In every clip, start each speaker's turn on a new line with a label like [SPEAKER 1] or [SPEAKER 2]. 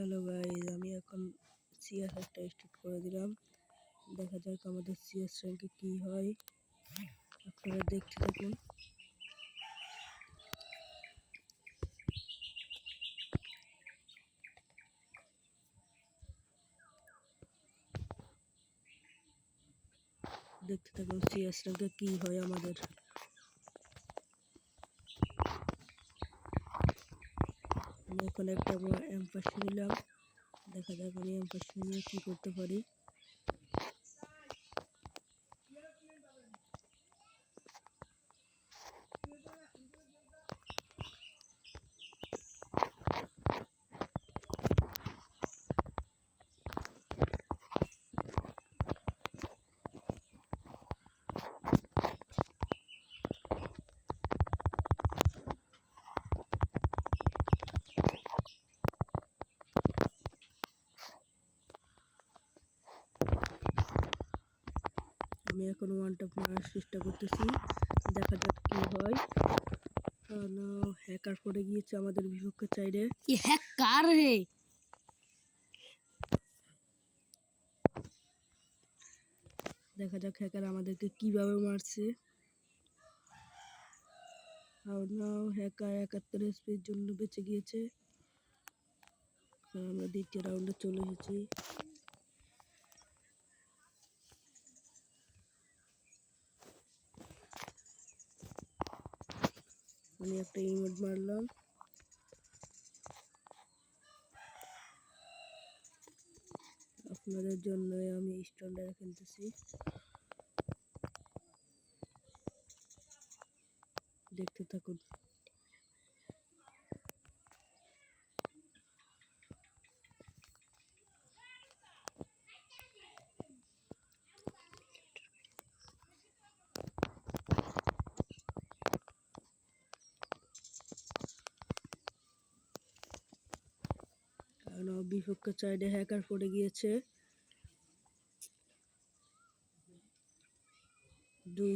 [SPEAKER 1] Hello guys, আমি এখন CS একটা স্টার্ট করে দিলাম। দেখা যাক আমাদের সিএস র্যাঙ্কে কি হয়, আপনারা দেখতে থাকুন। দেখতে থাকুন সিএস র্যাঙ্কে কি হয় আমাদের। আমি এখন একটা M5 নিলাম, দেখা যাক আমি M5 নিয়ে কি করতে পারি। আমি এখন ওয়ান টপ মারার চেষ্টা করতেছি, দেখা যাক কি হয়। হ্যাকার পড়ে গিয়েছে আমাদের বিপক্ষ সাইডে।
[SPEAKER 2] হ্যাকার হে,
[SPEAKER 1] দেখা যাক হ্যাকার আমাদেরকে কিভাবে মারছে। হ্যাকার 71 এসপির জন্য বেঁচে গিয়েছে। আমরা দ্বিতীয় রাউন্ডে চলে এসেছি। আমি একটা ইমোট মারলাম। আপনাদের জন্য আমি স্ট্যান্ডার্ড খেলতেছি, দেখতে থাকুন। কারণ বিপক্ষ সাইডে হ্যাকার পড়ে গিয়েছে।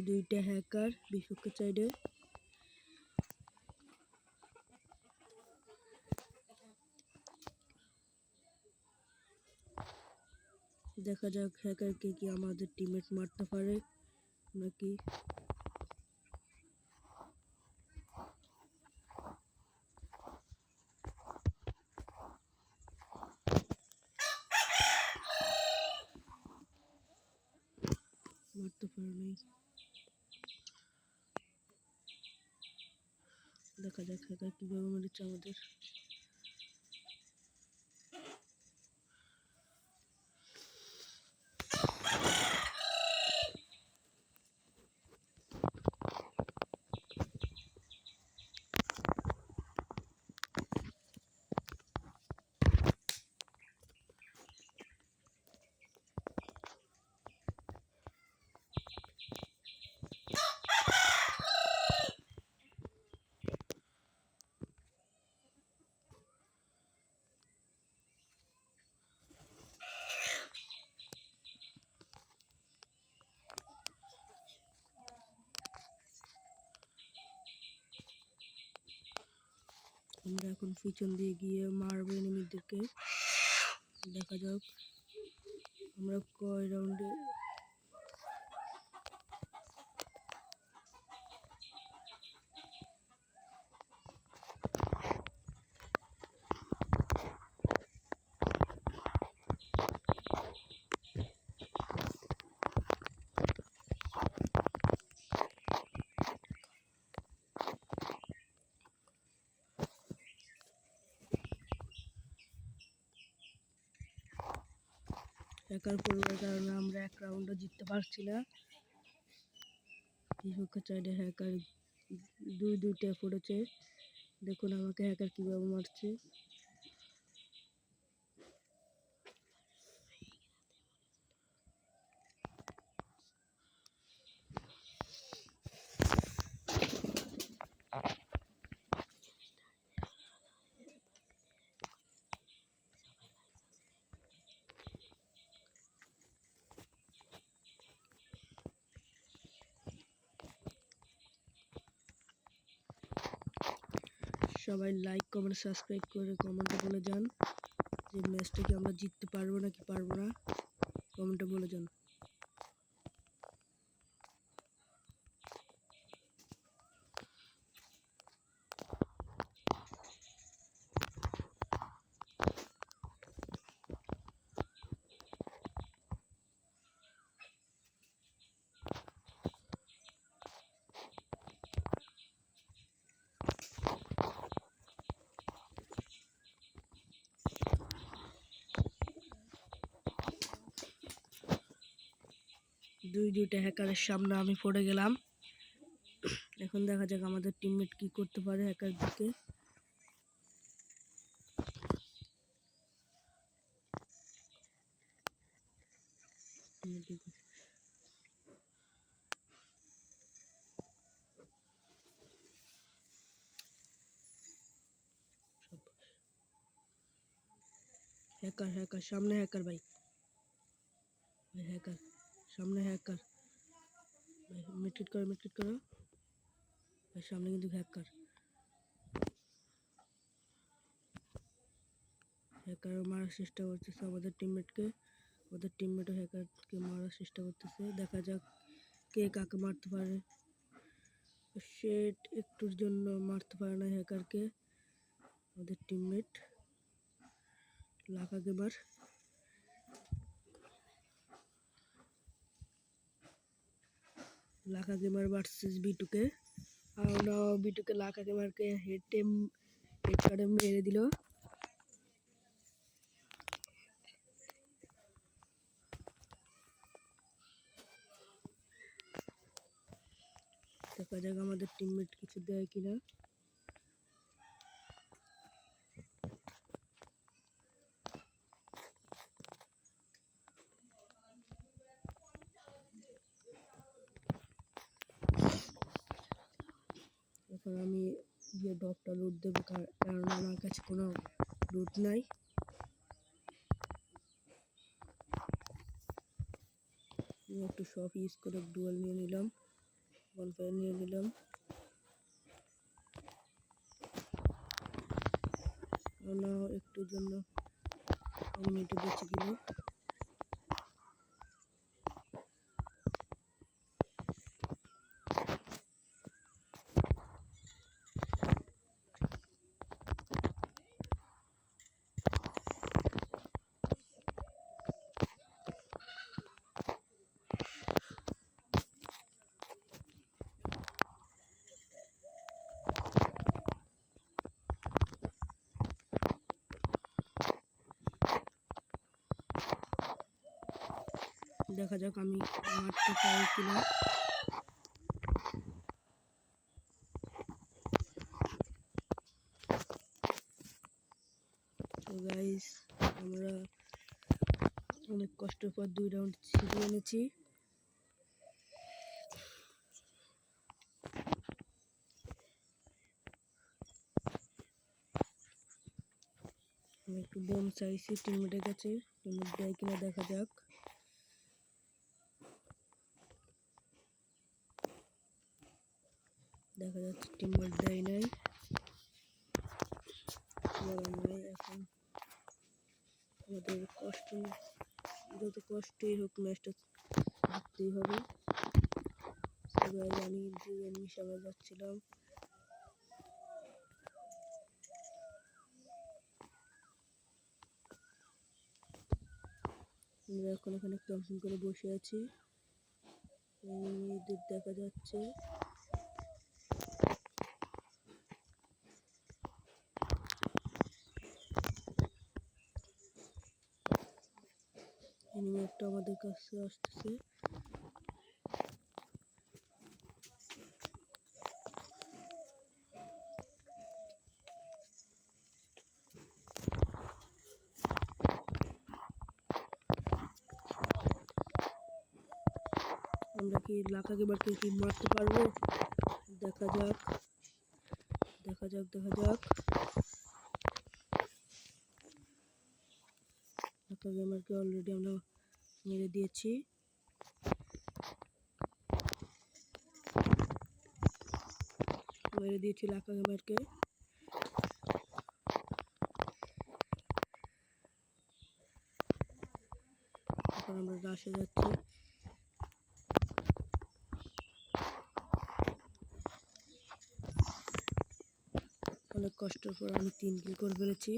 [SPEAKER 1] দুইটা হ্যাকার বিপক্ষ সাইডে। দেখা যাক হ্যাকারকে কি আমাদের টিমমেট মারতে পারে নাকি। মারতে পারে নাই। দেখা যাক হ্যাকার কিভাবে মেরেছে আমাদের। আমরা এখন পিছন দিয়ে গিয়ে মারবো এনিমিদেরকে। দেখা যাক আমরা কয় রাউন্ডে। হ্যাকার পড়বার কারণে আমরা এক রাউন্ডও জিততে পারছি না। বিপক্ষ সাইডে হ্যাকার দুইটা পড়েছে। দেখুন আমাকে হ্যাকার কিভাবে মারছে। সবাই লাইক কমেন্ট সাবস্ক্রাইব করে কমেন্টে বলে যান। যে ম্যাচটাকে আমরা জিততে পারবো না কি পারবো না, কমেন্টে বলে যান। দুইটা হ্যাকারের সামনে আমি পড়ে গেলাম। এখন দেখা যাক আমাদের টিমমেট কি করতে পারে হ্যাকার দিকে। হ্যাকার হ্যাকার সামনে হ্যাকার ভাই হ্যাকার সামনে হ্যাকার ভাই, মিটকিট করো ভাই, সামনে কিন্তু হ্যাকার মারার চেষ্টা করতেছে আমাদের টিমমেটকে। আমাদের টিমমেটও হ্যাকারকে মারার চেষ্টা করতেছে। দেখা যাক কে কাকে মারতে পারে। সেট একটুর জন্য মারতে পারে না হ্যাকারকে আমাদের টিমমেট লাকা গেমার। লাকা গেমার ভার্সেস বিটুকে। আর না, বিটুকে লাকা গেমারকে হেড কার্ডে মেরে দিল। দেখা যাক আমাদের টিমমেট কিছু দেয় কিনা। এখন আমি গিয়ে ডপটা লুট দেবো, কারণ আমার কাছে কোনো লুট নাই। একটু শপ ইউজ করে ডুয়াল নিয়ে নিলাম, বনফায়ার নিয়ে নিলাম। না, একটুর জন্য এনিমিটা বেঁচে গেল। দেখা যাক আমি মারতে পারি কিনা। তো গাইস, আমরা অনেক কষ্টের পর 2 রাউন্ড ছিটিয়ে এনেছি। আমি একটু বোম চাইছি টিমমেটের কাছে, টিমমেট দেয় কিনা দেখা যাক। দেখা যাচ্ছে টিমমেট দেয় নাই। এখন আমাদের যত কষ্টই হোক ম্যাচটা জিততেই হবে। আমি 2 এনিমির সামনে যাচ্ছিলাম। আমরা এখন এখানে ক্যাম্পিং করে বসে আছি। এনিমিদের দেখা যাচ্ছে। এনিমি একটা আমাদের কাছে আসতেছে। আমরা কি লাকা গেমারকে কি মারতে পারবো? দেখা যাক। লাকা গেমারকে অলরেডি আমরা মেরে দিয়েছি। লাকা গেমারকে। এখন আমরা রাশে যাচ্ছি। অনেক কষ্টের পর আমি 3 কিল করে ফেলেছি।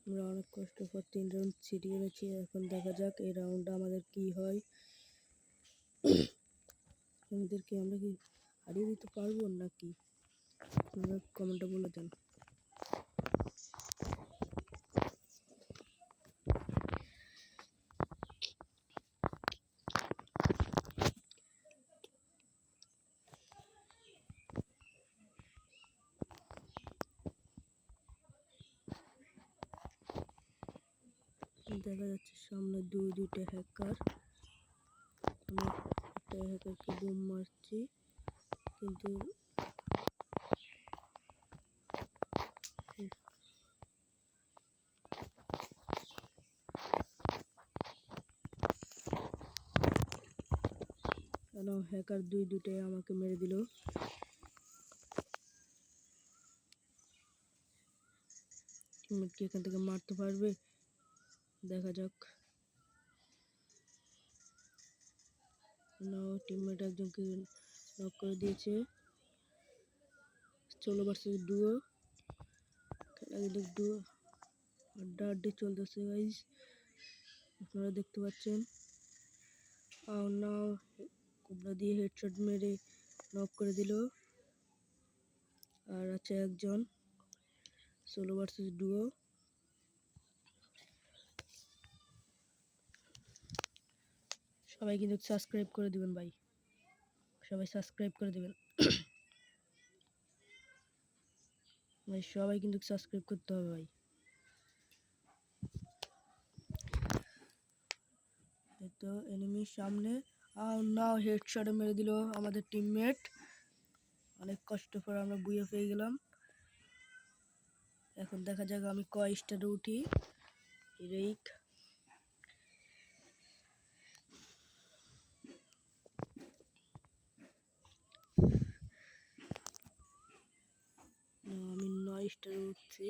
[SPEAKER 1] আমরা অনেক কষ্টের পর 3 রাউন্ড ছিটিয়ে এনেছি। এখন দেখা যাক এই রাউন্ডটা আমাদের কি হয়। আমাদেরকে আমরা কি হারিয়ে দিতে পারবো নাকি? আপনারা কমেন্টে বলে দেন। দেখা যাচ্ছে সামনে দুইটা হ্যাকার। আমি একটা হ্যাকারকে বুম মারছি, কিন্তু কেন হ্যাকার দুইটাই আমাকে মেরে দিল। টিমমেট কি এখান থেকে মারতে পারবে? দেখা যাক। না, টিমমেট একজনকে নক করে দিয়েছে। সোলো ভার্সেস ডুও খেলা, কিন্তু ডুও আড্ডি চলতেছে গাইজ, আপনারা দেখতে পাচ্ছেন। নাও কোবরা দিয়ে হেডশট মেরে নক করে দিল। আর আছে একজন সোলো ভার্সেস ডুও। সবাই কিন্তু সাবস্ক্রাইব করে দিবেন ভাই, সবাই সাবস্ক্রাইব করে দিবেন ভাই, সবাই কিন্তু সাবস্ক্রাইব করতে হবে ভাই। এই তো এনিমির সামনে। নাও হেডশটে মেরে দিল আমাদের টিমমেট। অনেক কষ্ট করে আমরা বুয়ে পেয়ে গেলাম। এখন দেখা যাক আমি কয় স্টারে উঠি। রেক আমি 9 স্টারে উঠছি।